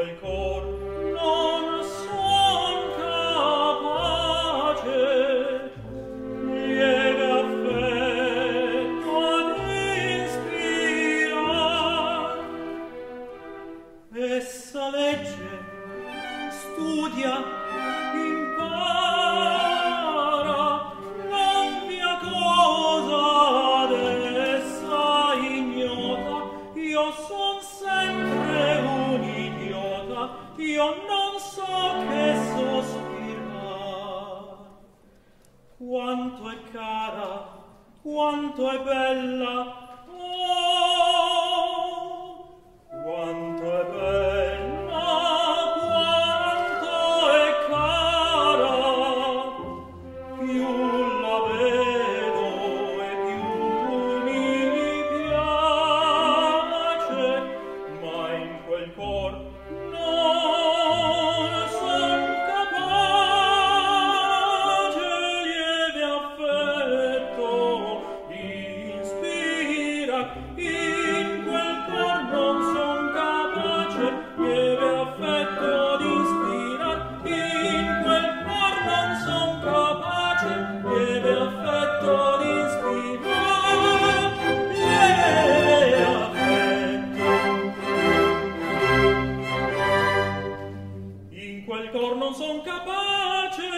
quel cor non son capace lieve affetto ad ispirar. Essa legge, studia, impara, non via cosa d'essa ignota. Io son sempre un idiota, io non so che sospirar. Quanto è cara, quanto è bella, oh, quanto è bella, quanto è cara. Più la vedo e più mi piace, ma in quel cor non son capace lieve affetto di ispirar. In quel cor non son capace lieve affetto di ispirar. In quel cor non son capace lieve affetto di ispirar. Lieve affetto. In quel cor non son capace